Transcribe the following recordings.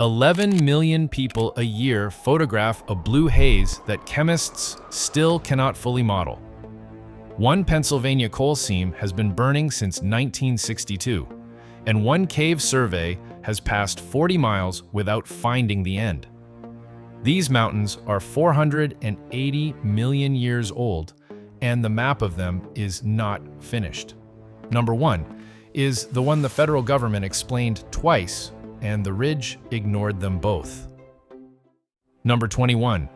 11 million people a year photograph a blue haze that chemists still cannot fully model. One Pennsylvania coal seam has been burning since 1962, and one cave survey has passed 40 miles without finding the end. These mountains are 480 million years old, and the map of them is not finished. Number 1 is the one the federal government explained twice, and the ridge ignored them both. Number 21,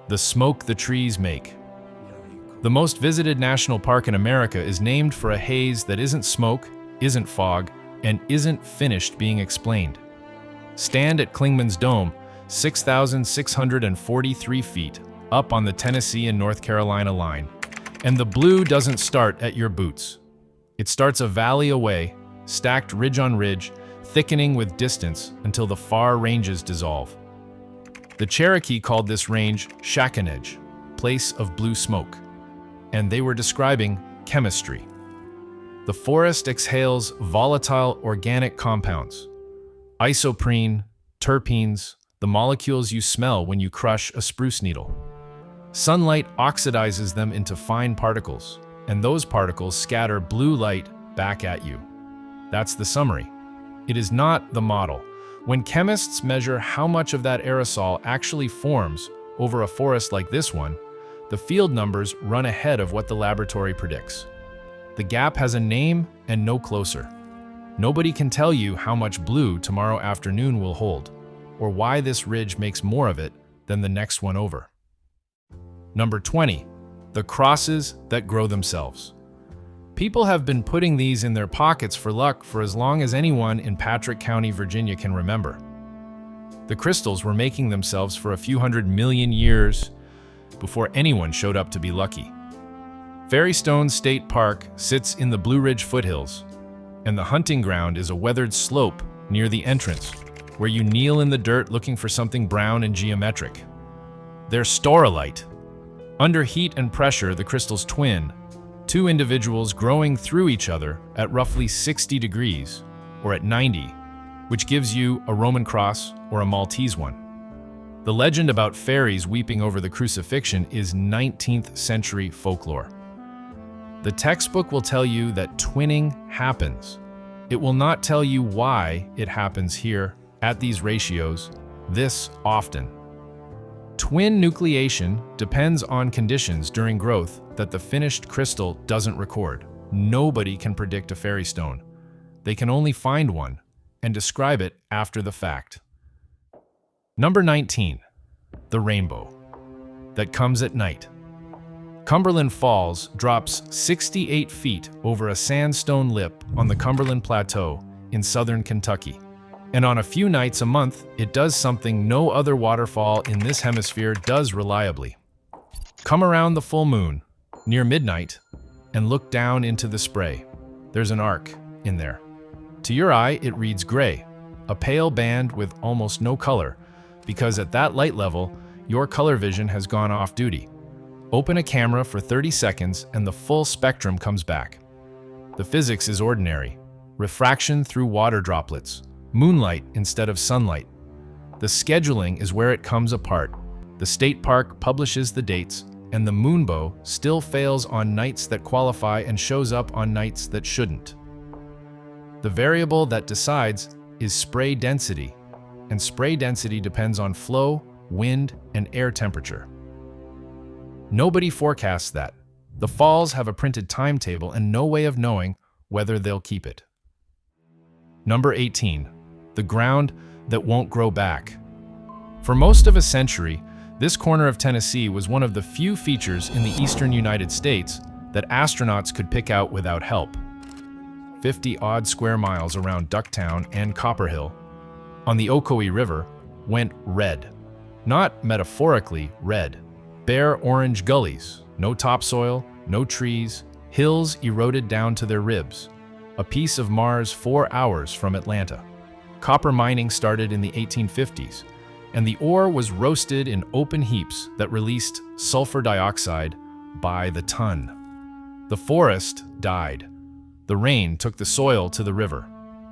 the smoke the trees make. The most visited national park in America is named for a haze that isn't smoke, isn't fog, and isn't finished being explained. Stand at Clingman's Dome, 6,643 feet, up on the Tennessee and North Carolina line, and the blue doesn't start at your boots. It starts a valley away, stacked ridge on ridge, thickening with distance until the far ranges dissolve. The Cherokee called this range Shacknedge, place of blue smoke, and they were describing chemistry. The forest exhales volatile organic compounds, isoprene, terpenes, the molecules you smell when you crush a spruce needle. Sunlight oxidizes them into fine particles, and those particles scatter blue light back at you. That's the summary. It is not the model. When chemists measure how much of that aerosol actually forms over a forest like this one, the field numbers run ahead of what the laboratory predicts. The gap has a name and no closer. Nobody can tell you how much blue tomorrow afternoon will hold, or why this ridge makes more of it than the next one over. Number 20, the crosses that grow themselves. People have been putting these in their pockets for luck for as long as anyone in Patrick County, Virginia can remember. The crystals were making themselves for a few 100 million years before anyone showed up to be lucky. Ferrystone State Park sits in the Blue Ridge foothills, and the hunting ground is a weathered slope near the entrance, where you kneel in the dirt looking for something brown and geometric. They're staurolite. Under heat and pressure, the crystals twin, two individuals growing through each other at roughly 60 degrees, or at 90, which gives you a Roman cross or a Maltese one. The legend about fairies weeping over the crucifixion is 19th century folklore. The textbook will tell you that twinning happens. It will not tell you why it happens here, at these ratios, this often. Twin nucleation depends on conditions during growth that the finished crystal doesn't record. Nobody can predict a fairy stone. They can only find one and describe it after the fact. Number 19, the rainbow that comes at night. Cumberland Falls drops 68 feet over a sandstone lip on the Cumberland Plateau in southern Kentucky. And on a few nights a month, it does something no other waterfall in this hemisphere does reliably. Come around the full moon, near midnight, and look down into the spray. There's an arc in there. To your eye, it reads gray, a pale band with almost no color, because at that light level, your color vision has gone off duty. Open a camera for 30 seconds and the full spectrum comes back. The physics is ordinary. Refraction through water droplets. Moonlight instead of sunlight. The scheduling is where it comes apart. The state park publishes the dates, and the moonbow still fails on nights that qualify and shows up on nights that shouldn't. The variable that decides is spray density, and spray density depends on flow, wind, and air temperature. Nobody forecasts that. The falls have a printed timetable and no way of knowing whether they'll keep it. Number 18. The ground that won't grow back. For most of a century, this corner of Tennessee was one of the few features in the eastern United States that astronauts could pick out without help. 50-odd square miles around Ducktown and Copper Hill, on the Ocoee River, went red. Not metaphorically red. Bare orange gullies, no topsoil, no trees, hills eroded down to their ribs. A piece of Mars 4 hours from Atlanta. Copper mining started in the 1850s, and the ore was roasted in open heaps that released sulfur dioxide by the ton. The forest died. The rain took the soil to the river.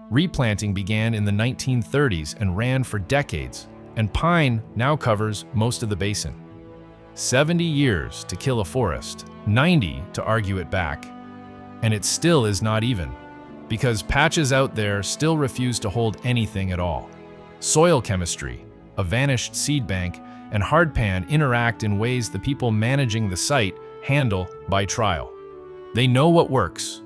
Replanting began in the 1930s and ran for decades, and pine now covers most of the basin. 70 years to kill a forest, 90 to argue it back. And it still is not even, because patches out there still refuse to hold anything at all. Soil chemistry, a vanished seed bank, and hardpan interact in ways the people managing the site handle by trial. They know what works.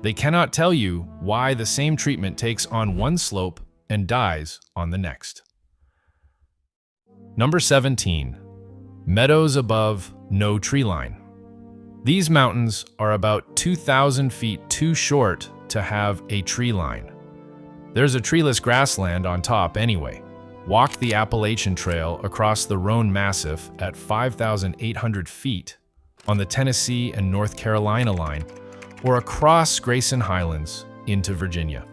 They cannot tell you why the same treatment takes on one slope and dies on the next. Number 17. Meadows above no tree line. These mountains are about 2,000 feet too short to have a tree line. There's a treeless grassland on top anyway. Walk the Appalachian Trail across the Roan Massif at 5,800 feet on the Tennessee and North Carolina line, or across Grayson Highlands into Virginia.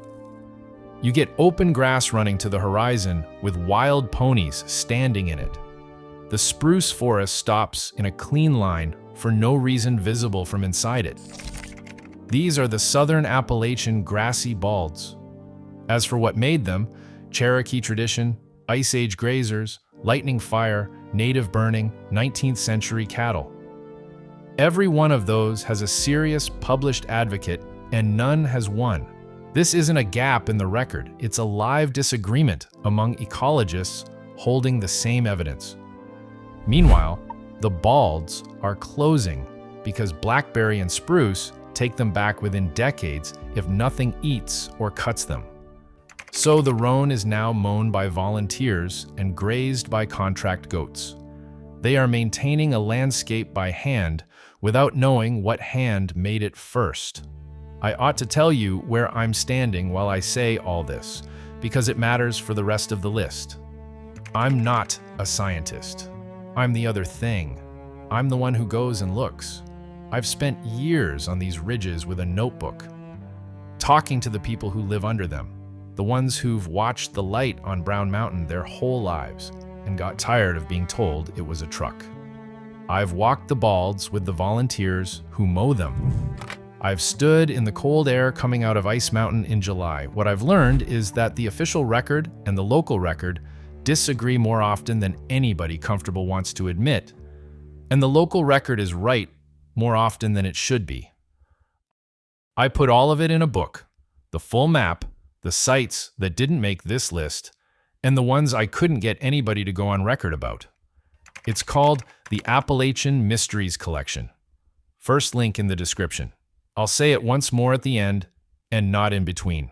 You get open grass running to the horizon with wild ponies standing in it. The spruce forest stops in a clean line for no reason visible from inside it. These are the southern Appalachian grassy balds. As for what made them, Cherokee tradition, Ice Age grazers, lightning fire, native burning, 19th century cattle. Every one of those has a serious published advocate, and none has won. This isn't a gap in the record, it's a live disagreement among ecologists holding the same evidence. Meanwhile, the balds are closing because blackberry and spruce take them back within decades if nothing eats or cuts them. So the Roan is now mown by volunteers and grazed by contract goats. They are maintaining a landscape by hand without knowing what hand made it first. I ought to tell you where I'm standing while I say all this, because it matters for the rest of the list. I'm not a scientist. I'm the other thing. I'm the one who goes and looks. I've spent years on these ridges with a notebook, talking to the people who live under them, the ones who've watched the light on Brown Mountain their whole lives and got tired of being told it was a truck. I've walked the balds with the volunteers who mow them. I've stood in the cold air coming out of Ice Mountain in July. What I've learned is that the official record and the local record disagree more often than anybody comfortable wants to admit, and the local record is right more often than it should be. I put all of it in a book, the full map, the sites that didn't make this list, and the ones I couldn't get anybody to go on record about. It's called the Appalachian Mysteries Collection. First link in the description. I'll say it once more at the end and not in between.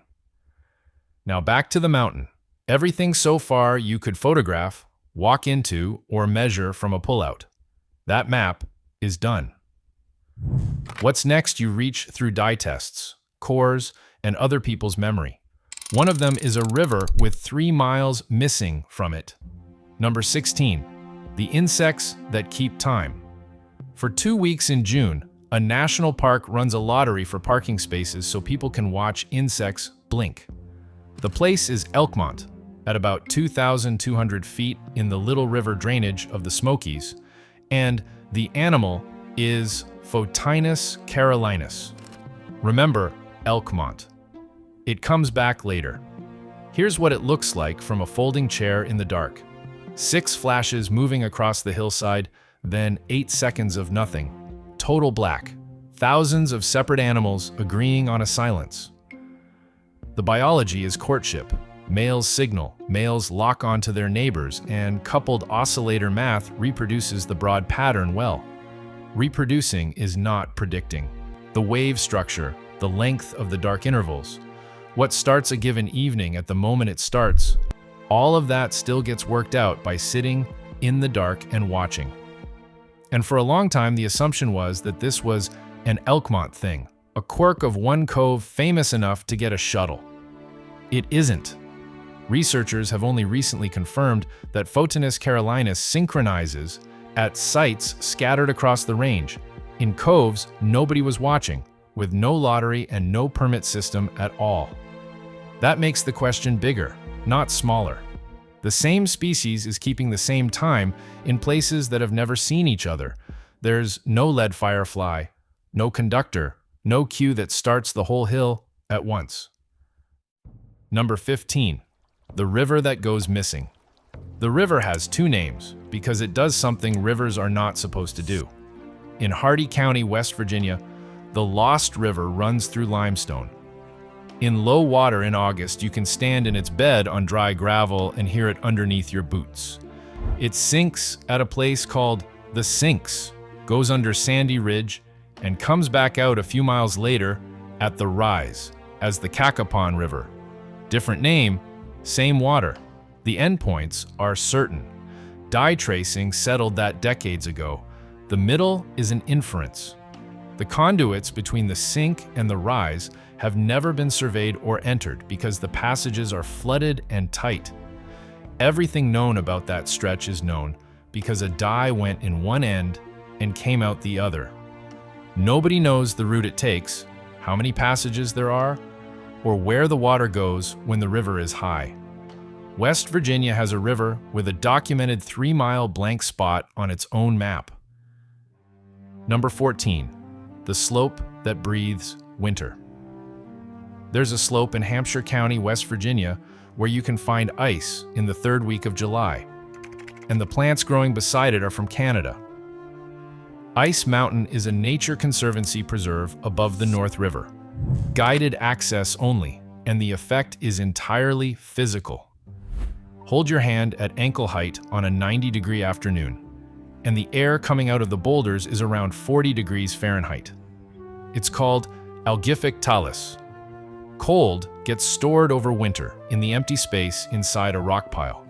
Now back to the mountain. Everything so far you could photograph, walk into, or measure from a pullout. That map is done. What's next you reach through dye tests, cores, and other people's memory. One of them is a river with 3 miles missing from it. Number 16. The insects that keep time. For 2 weeks in June, a national park runs a lottery for parking spaces so people can watch insects blink. The place is Elkmont, at about 2,200 feet in the Little River drainage of the Smokies, and the animal is Photinus carolinus. Remember, Elkmont. It comes back later. Here's what it looks like from a folding chair in the dark. 6 flashes moving across the hillside, then 8 seconds of nothing. Total black. Thousands of separate animals agreeing on a silence. The biology is courtship. Males signal, males lock onto their neighbors, and coupled oscillator math reproduces the broad pattern well. Reproducing is not predicting. The wave structure, the length of the dark intervals, what starts a given evening at the moment it starts, all of that still gets worked out by sitting in the dark and watching. And for a long time, the assumption was that this was an Elkmont thing, a quirk of one cove famous enough to get a shuttle. It isn't. Researchers have only recently confirmed that Photinus carolinus synchronizes at sites scattered across the range, in coves nobody was watching, with no lottery and no permit system at all. That makes the question bigger, not smaller. The same species is keeping the same time in places that have never seen each other. There's no lead firefly, no conductor, no queue that starts the whole hill at once. Number 15. The river that goes missing. The river has two names because it does something rivers are not supposed to do. In Hardy County, West Virginia, the Lost River runs through limestone. In low water in August, you can stand in its bed on dry gravel and hear it underneath your boots. It sinks at a place called the Sinks, goes under Sandy Ridge, and comes back out a few miles later at the Rise as the Cacapon River. Different name, same water. The endpoints are certain. Dye tracing settled that decades ago. The middle is an inference. The conduits between the Sink and the Rise have never been surveyed or entered because the passages are flooded and tight. Everything known about that stretch is known because a dye went in one end and came out the other. Nobody knows the route it takes, how many passages there are, or where the water goes when the river is high. West Virginia has a river with a documented 3-mile blank spot on its own map. Number 14. The slope that breathes winter. There's a slope in Hampshire County, West Virginia, where you can find ice in the third week of July, and the plants growing beside it are from Canada. Ice Mountain is a nature conservancy preserve above the North River. Guided access only, and the effect is entirely physical. Hold your hand at ankle height on a 90-degree afternoon, and the air coming out of the boulders is around 40 degrees Fahrenheit. It's called algific talus. Cold gets stored over winter in the empty space inside a rock pile,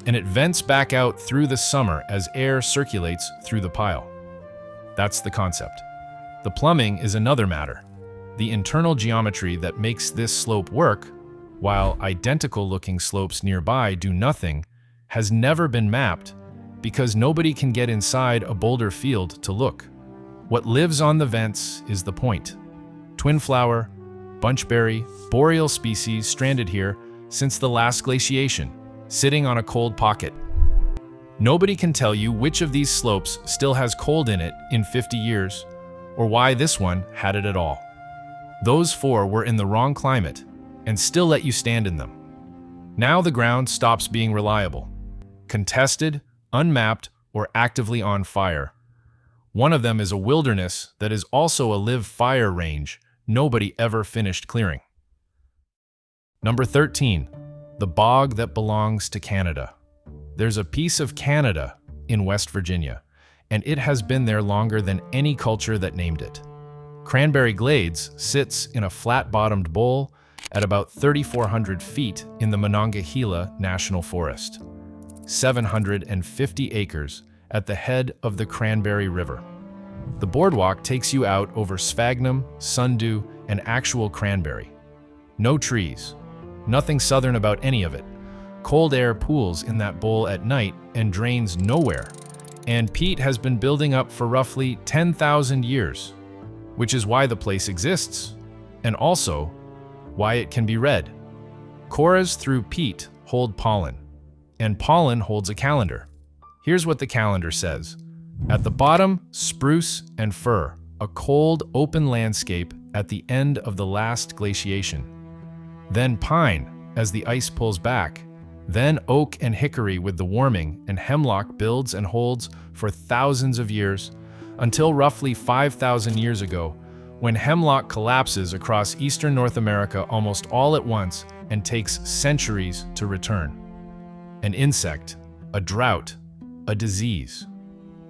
and it vents back out through the summer as air circulates through the pile. That's the concept. The plumbing is another matter. The internal geometry that makes this slope work, while identical-looking slopes nearby do nothing, has never been mapped because nobody can get inside a boulder field to look. What lives on the vents is the point. Twinflower, bunchberry, boreal species stranded here since the last glaciation, sitting on a cold pocket. Nobody can tell you which of these slopes still has cold in it in 50 years, or why this one had it at all. Those 4 were in the wrong climate and still let you stand in them. Now the ground stops being reliable, contested, unmapped, or actively on fire. One of them is a wilderness that is also a live fire range nobody ever finished clearing. Number 13. The bog that belongs to Canada. There's a piece of Canada in West Virginia, and it has been there longer than any culture that named it. Cranberry Glades sits in a flat-bottomed bowl at about 3,400 feet in the Monongahela National Forest, 750 acres at the head of the Cranberry River. The boardwalk takes you out over sphagnum, sundew, and actual cranberry. No trees. Nothing southern about any of it. Cold air pools in that bowl at night and drains nowhere. And peat has been building up for roughly 10,000 years, which is why the place exists, and also why it can be read. Coras through peat hold pollen, and pollen holds a calendar. Here's what the calendar says. At the bottom, spruce and fir, a cold, open landscape at the end of the last glaciation. Then pine, as the ice pulls back. Then oak and hickory with the warming, and hemlock builds and holds for thousands of years, until roughly 5,000 years ago, when hemlock collapses across eastern North America almost all at once and takes centuries to return. An insect, a drought, a disease.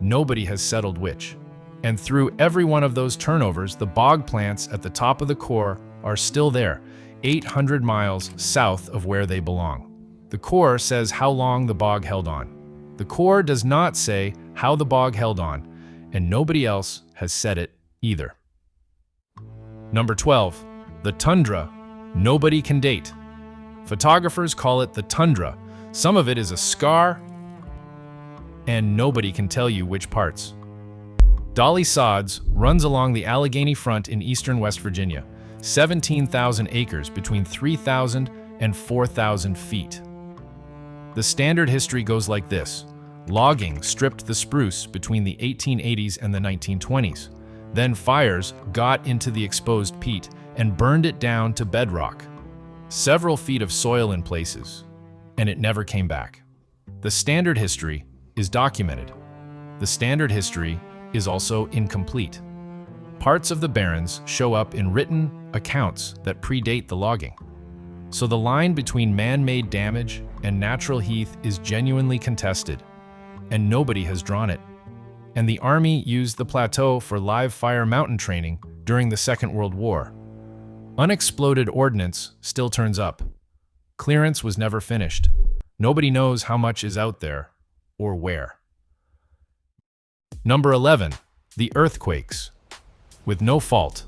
Nobody has settled which. And through every one of those turnovers, the bog plants at the top of the core are still there, 800 miles south of where they belong. The core says how long the bog held on. The core does not say how the bog held on, and nobody else has said it either. Number 12. The tundra. Nobody can date. Photographers call it the tundra. Some of it is a scar, and nobody can tell you which parts. Dolly Sods runs along the Allegheny Front in eastern West Virginia, 17,000 acres between 3,000 and 4,000 feet. The standard history goes like this. Logging stripped the spruce between the 1880s and the 1920s. Then fires got into the exposed peat and burned it down to bedrock. several feet of soil in places, and it never came back. The standard history is documented. The standard history is also incomplete. Parts of the barrens show up in written accounts that predate the logging. So the line between man-made damage and natural heath is genuinely contested, and nobody has drawn it. And the army used the plateau for live fire mountain training during the Second World War. Unexploded ordnance still turns up. Clearance was never finished. Nobody knows how much is out there or where. Number 11, the earthquakes. With no fault.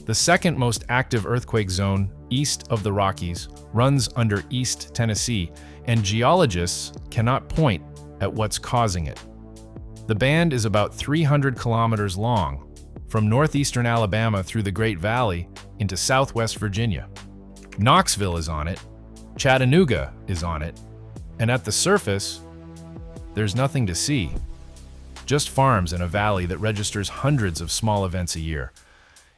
The second most active earthquake zone east of the Rockies runs under East Tennessee, and geologists cannot point at what's causing it. The band is about 300 kilometers long, from northeastern Alabama through the Great Valley into southwest Virginia. Knoxville is on it, Chattanooga is on it, and at the surface, there's nothing to see. Just farms in a valley that registers hundreds of small events a year.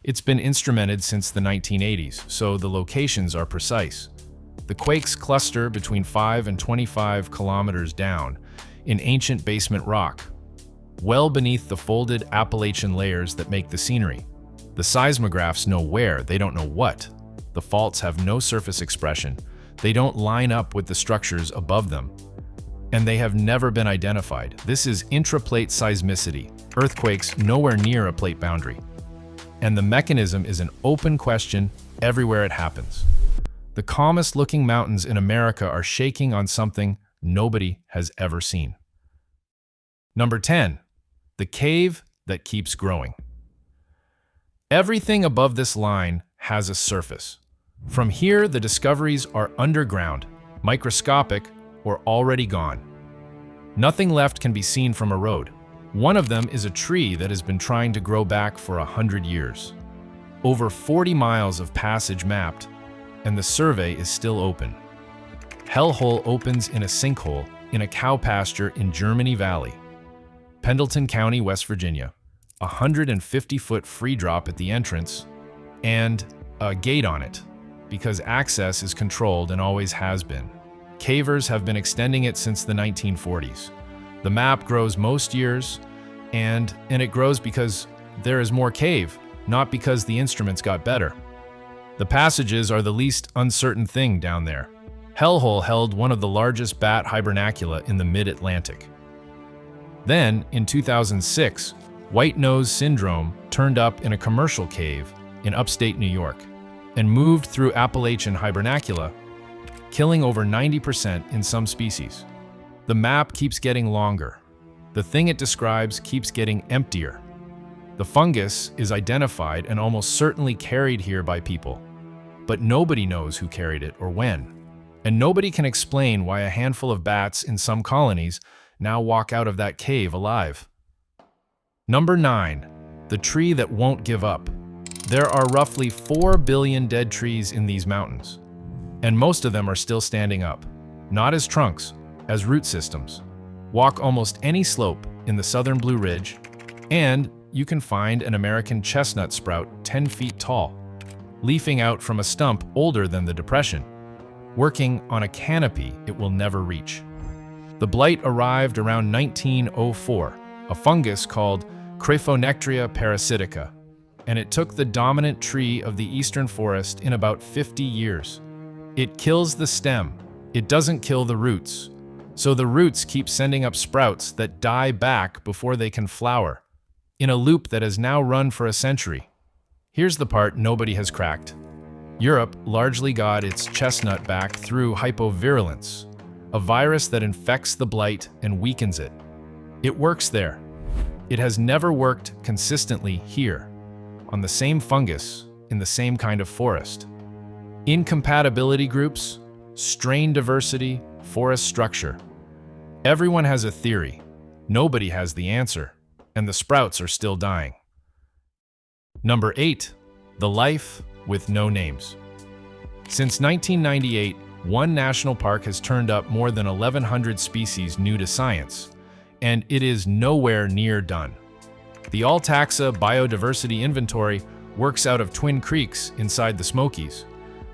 It's been instrumented since the 1980s, so the locations are precise. The quakes cluster between 5 and 25 kilometers down in ancient basement rock, well beneath the folded Appalachian layers that make the scenery. The seismographs know where, they don't know what. The faults have no surface expression. They don't line up with the structures above them. And they have never been identified. This is intraplate seismicity, earthquakes nowhere near a plate boundary. And the mechanism is an open question everywhere it happens. The calmest looking mountains in America are shaking on something nobody has ever seen. Number 10, the cave that keeps growing. Everything above this line has a surface. From here, the discoveries are underground, microscopic, or already gone. Nothing left can be seen from a road. One of them is a tree that has been trying to grow back for 100 years. Over 40 miles of passage mapped, and the survey is still open. Hellhole opens in a sinkhole in a cow pasture in Germany Valley. Pendleton County, West Virginia. 150-foot free drop at the entrance, and a gate on it, because access is controlled and always has been. Cavers have been extending it since the 1940s. The map grows most years, and it grows because there is more cave, not because the instruments got better. The passages are the least uncertain thing down there. Hellhole held one of the largest bat hibernacula in the mid-Atlantic. Then, in 2006, white nose syndrome turned up in a commercial cave in upstate New York and moved through Appalachian hibernacula, killing over 90% in some species. The map keeps getting longer. The thing it describes keeps getting emptier. The fungus is identified and almost certainly carried here by people, but nobody knows who carried it or when. And nobody can explain why a handful of bats in some colonies now walk out of that cave alive. Number 9, the tree that won't give up. There are roughly 4 billion dead trees in these mountains, and most of them are still standing up, not as trunks, as root systems. Walk almost any slope in the southern Blue Ridge, and you can find an American chestnut sprout 10 feet tall, leafing out from a stump older than the depression, working on a canopy it will never reach. The blight arrived around 1904, a fungus called Crephanectria parasitica, and it took the dominant tree of the eastern forest in about 50 years. It kills the stem, it doesn't kill the roots, so the roots keep sending up sprouts that die back before they can flower, in a loop that has now run for a century. Here's the part nobody has cracked. Europe largely got its chestnut back through hypovirulence, a virus that infects the blight and weakens it. It works there. It has never worked consistently here, on the same fungus, in the same kind of forest. Incompatibility groups, strain diversity, forest structure. Everyone has a theory. Nobody has the answer, and the sprouts are still dying. Number 8, the life with no names. Since 1998, one national park has turned up more than 1,100 species new to science, and it is nowhere near done. The All-Taxa Biodiversity Inventory works out of Twin Creeks inside the Smokies,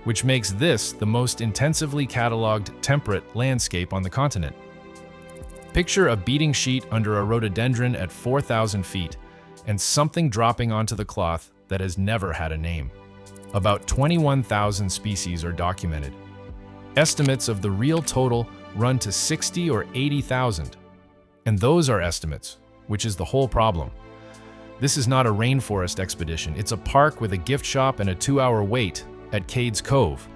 which makes this the most intensively cataloged temperate landscape on the continent. Picture a beating sheet under a rhododendron at 4,000 feet, and something dropping onto the cloth that has never had a name. About 21,000 species are documented. Estimates of the real total run to 60 or 80,000. And those are estimates, which is the whole problem. This is not a rainforest expedition, it's a park with a gift shop and a 2-hour wait at Cades Cove.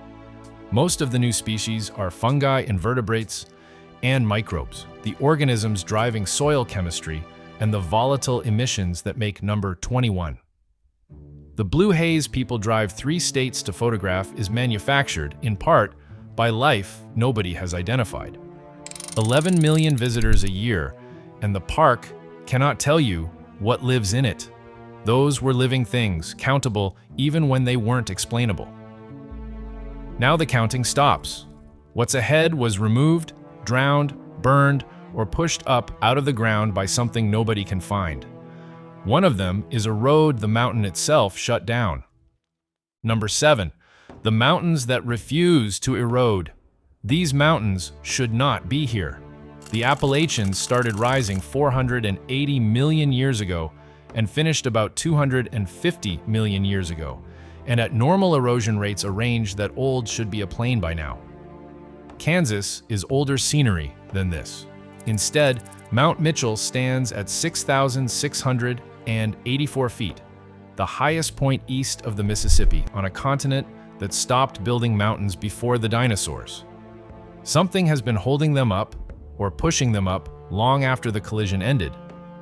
Most of the new species are fungi, invertebrates, and microbes, the organisms driving soil chemistry and the volatile emissions that make number 21. The blue haze people drive 3 states to photograph is manufactured, in part, by life nobody has identified. 11 million visitors a year, and the park cannot tell you what lives in it. Those were living things, countable even when they weren't explainable. Now the counting stops. What's ahead was removed, drowned, burned, or pushed up out of the ground by something nobody can find. One of them is erode the mountain itself shut down. Number 7. The mountains that refuse to erode. These mountains should not be here. The Appalachians started rising 480 million years ago and finished about 250 million years ago, and at normal erosion rates a range that old should be a plain by now. Kansas is older scenery than this. Instead, Mount Mitchell stands at 6,684 feet, the highest point east of the Mississippi on a continent that stopped building mountains before the dinosaurs. Something has been holding them up, or pushing them up, long after the collision ended.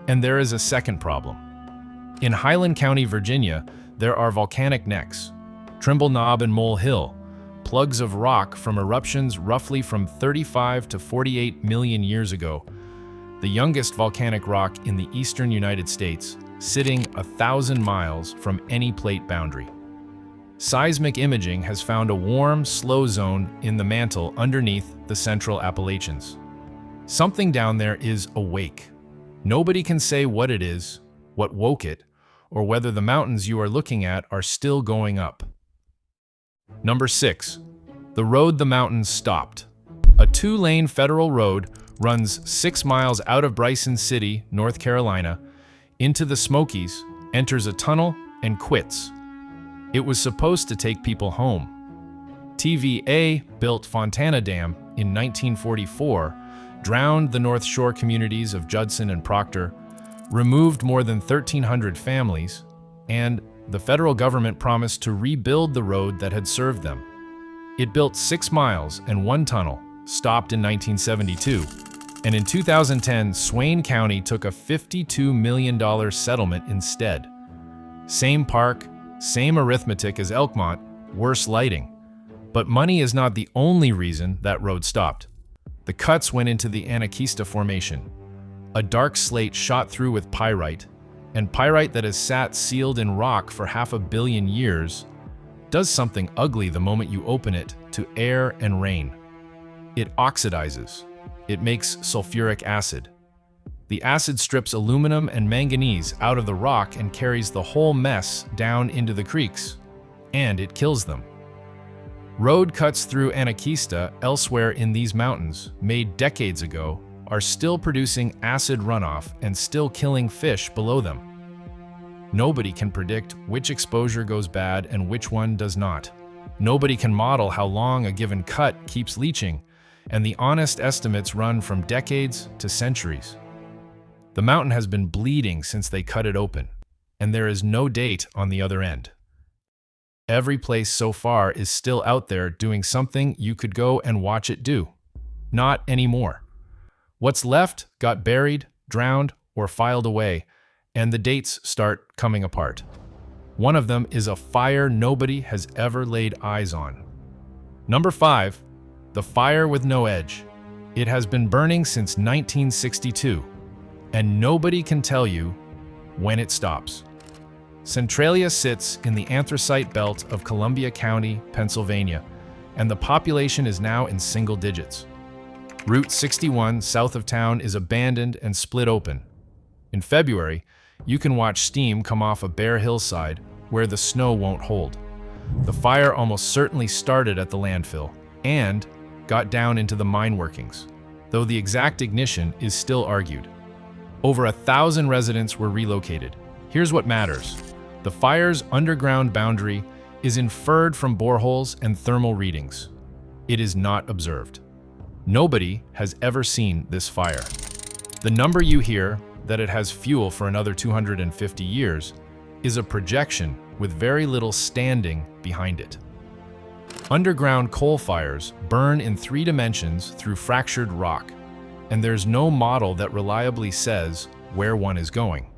And there is a second problem. In Highland County, Virginia, there are volcanic necks, Trimble Knob and Mole Hill, plugs of rock from eruptions roughly from 35 to 48 million years ago, the youngest volcanic rock in the eastern United States, sitting 1,000 miles from any plate boundary. Seismic imaging has found a warm, slow zone in the mantle underneath the central Appalachians. Something down there is awake. Nobody can say what it is, what woke it, or whether the mountains you are looking at are still going up. Number 6. The road the mountains stopped. A 2-lane federal road runs 6 miles out of Bryson City, North Carolina, into the Smokies, enters a tunnel, and quits. It was supposed to take people home. TVA built Fontana Dam in 1944, drowned the North Shore communities of Judson and Proctor, removed more than 1,300 families, and the federal government promised to rebuild the road that had served them. It built 6 miles and 1 tunnel, stopped in 1972, and in 2010, Swain County took a $52 million settlement instead. Same park, same arithmetic as Elkmont, worse lighting. But money is not the only reason that road stopped. The cuts went into the Anakista Formation, a dark slate shot through with pyrite, and pyrite that has sat sealed in rock for 500 million years does something ugly the moment you open it to air and rain. It oxidizes. It makes sulfuric acid. The acid strips aluminum and manganese out of the rock and carries the whole mess down into the creeks, and it kills them. Road cuts through Anakista elsewhere in these mountains, made decades ago, are still producing acid runoff and still killing fish below them. Nobody can predict which exposure goes bad and which one does not. Nobody can model how long a given cut keeps leaching, and the honest estimates run from decades to centuries. The mountain has been bleeding since they cut it open, and there is no date on the other end. Every place so far is still out there doing something you could go and watch it do. Not anymore. What's left got buried, drowned, or filed away, and the dates start coming apart. One of them is a fire nobody has ever laid eyes on. Number 5, the fire with no edge. It has been burning since 1962, and nobody can tell you when it stops. Centralia sits in the anthracite belt of Columbia County, Pennsylvania, and the population is now in single digits. Route 61 south of town is abandoned and split open. In February, you can watch steam come off a bare hillside where the snow won't hold. The fire almost certainly started at the landfill and got down into the mine workings, though the exact ignition is still argued. Over 1,000 residents were relocated. Here's what matters. The fire's underground boundary is inferred from boreholes and thermal readings. It is not observed. Nobody has ever seen this fire. The number you hear, that it has fuel for another 250 years, is a projection with very little standing behind it. Underground coal fires burn in 3 dimensions through fractured rock, and there's no model that reliably says where one is going.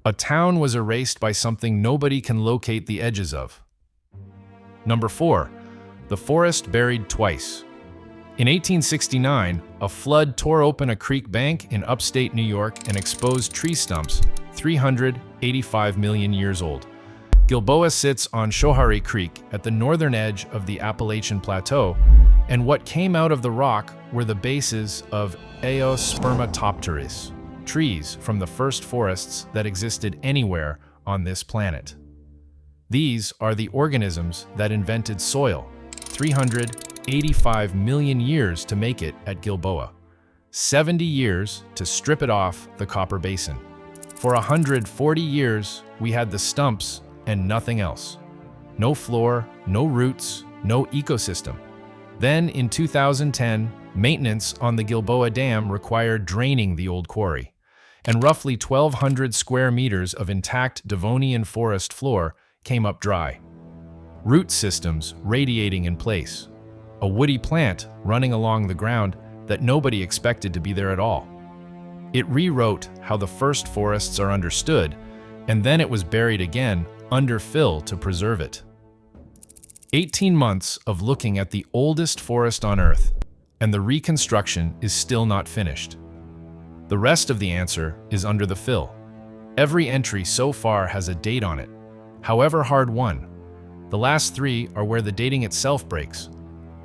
A town was erased by something nobody can locate the edges of. Number 4, the forest buried twice. In 1869, a flood tore open a creek bank in upstate New York and exposed tree stumps 385 million years old. Gilboa sits on Schoharie Creek at the northern edge of the Appalachian Plateau, and what came out of the rock were the bases of Eospermatopteris, trees from the first forests that existed anywhere on this planet. These are the organisms that invented soil, 385 million years to make it at Gilboa, 70 years to strip it off the Copper Basin. For 140 years, we had the stumps and nothing else. No floor, no roots, no ecosystem. Then in 2010, maintenance on the Gilboa Dam required draining the old quarry, and roughly 1,200 square meters of intact Devonian forest floor came up dry. Root systems radiating in place. A woody plant running along the ground that nobody expected to be there at all. It rewrote how the first forests are understood, and then it was buried again under fill to preserve it. 18 months of looking at the oldest forest on Earth, and the reconstruction is still not finished. The rest of the answer is under the fill. Every entry so far has a date on it, however hard won. The last 3 are where the dating itself breaks.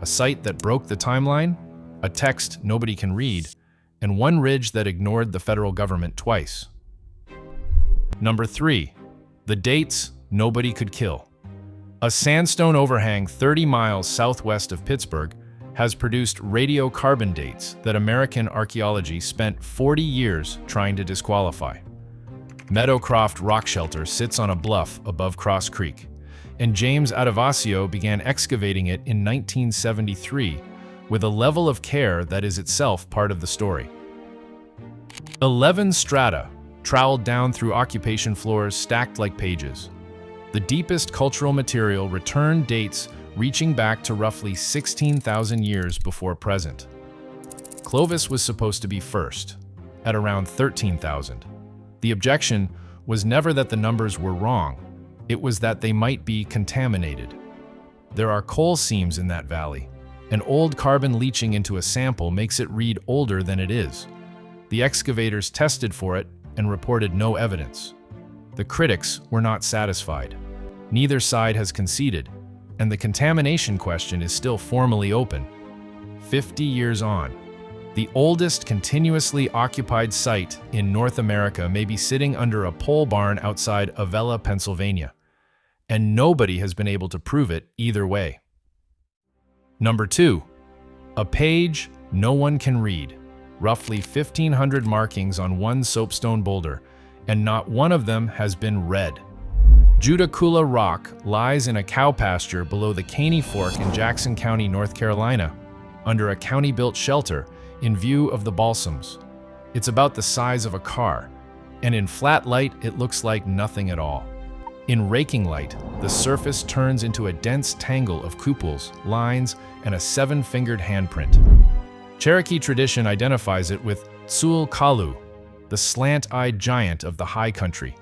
A site that broke the timeline, a text nobody can read, and one ridge that ignored the federal government twice. Number 3, the dates nobody could kill. A sandstone overhang 30 miles southwest of Pittsburgh has produced radiocarbon dates that American archaeology spent 40 years trying to disqualify. Meadowcroft Rock Shelter sits on a bluff above Cross Creek, and James Adivasio began excavating it in 1973 with a level of care that is itself part of the story. 11 strata troweled down through occupation floors stacked like pages. The deepest cultural material returned dates reaching back to roughly 16,000 years before present. Clovis was supposed to be first, at around 13,000. The objection was never that the numbers were wrong, it was that they might be contaminated. There are coal seams in that valley, and old carbon leaching into a sample makes it read older than it is. The excavators tested for it and reported no evidence. The critics were not satisfied. Neither side has conceded, and the contamination question is still formally open. 50 years on, the oldest continuously occupied site in North America may be sitting under a pole barn outside Avella, Pennsylvania, and nobody has been able to prove it either way. Number 2, a page no one can read. Roughly 1,500 markings on one soapstone boulder, and not one of them has been read. Judicula Rock lies in a cow pasture below the Caney Fork in Jackson County, North Carolina, under a county-built shelter in view of the balsams. It's about the size of a car, and in flat light it looks like nothing at all. In raking light, the surface turns into a dense tangle of cupels, lines, and a 7-fingered handprint. Cherokee tradition identifies it with Tsul Kalu, the slant-eyed giant of the high country,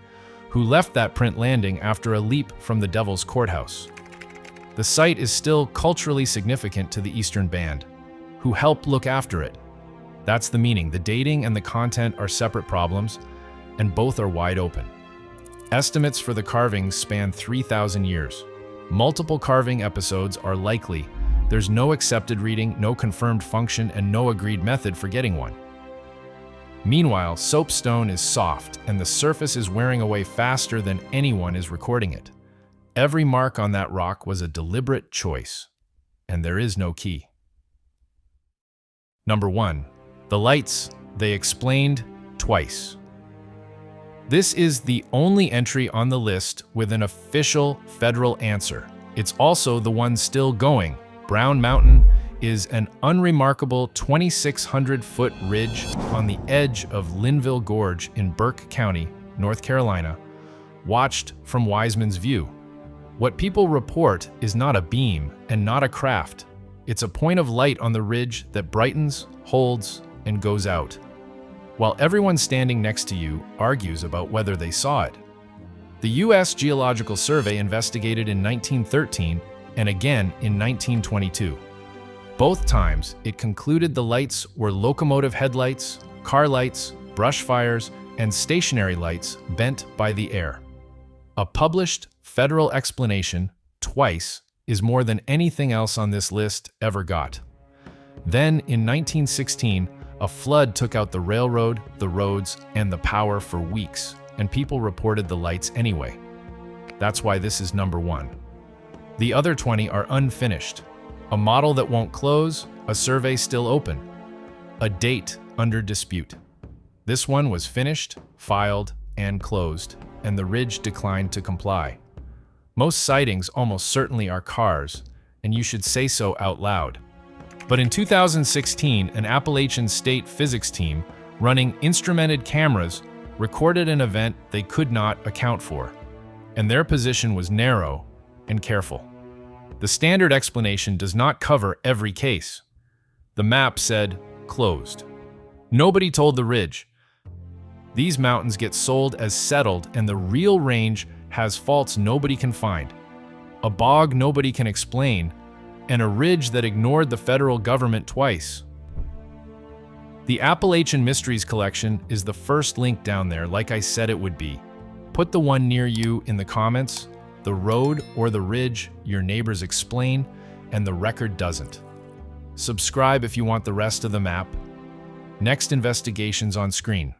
who left that print landing after a leap from the Devil's Courthouse. The site is still culturally significant to the Eastern Band, who help look after it. That's the meaning. The dating and the content are separate problems, and both are wide open. Estimates for the carvings span 3,000 years. Multiple carving episodes are likely. There's no accepted reading, no confirmed function, and no agreed method for getting one. Meanwhile, soapstone is soft, and the surface is wearing away faster than anyone is recording it. Every mark on that rock was a deliberate choice, and there is no key. Number 1. The lights, they explained twice. This is the only entry on the list with an official federal answer. It's also the one still going. Brown Mountain is an unremarkable 2,600-foot ridge on the edge of Linville Gorge in Burke County, North Carolina, watched from Wiseman's View. What people report is not a beam and not a craft. It's a point of light on the ridge that brightens, holds, and goes out, while everyone standing next to you argues about whether they saw it. The U.S. Geological Survey investigated in 1913 and again in 1922. Both times, it concluded the lights were locomotive headlights, car lights, brush fires, and stationary lights bent by the air. A published federal explanation, twice, is more than anything else on this list ever got. Then, in 1916, a flood took out the railroad, the roads, and the power for weeks, and people reported the lights anyway. That's why this is number 1. The other 20 are unfinished. A model that won't close, a survey still open, a date under dispute. This one was finished, filed, and closed, and the ridge declined to comply. Most sightings almost certainly are cars, and you should say so out loud. But in 2016, an Appalachian state physics team running instrumented cameras recorded an event they could not account for, and their position was narrow and careful. The standard explanation does not cover every case. The map said, closed. Nobody told the ridge. These mountains get sold as settled, and the real range has faults nobody can find, a bog nobody can explain, and a ridge that ignored the federal government twice. The Appalachian Mysteries collection is the first link down there, like I said it would be. Put the one near you in the comments, the road or the ridge your neighbors explain, and the record doesn't. Subscribe if you want the rest of the map. Next investigations on screen.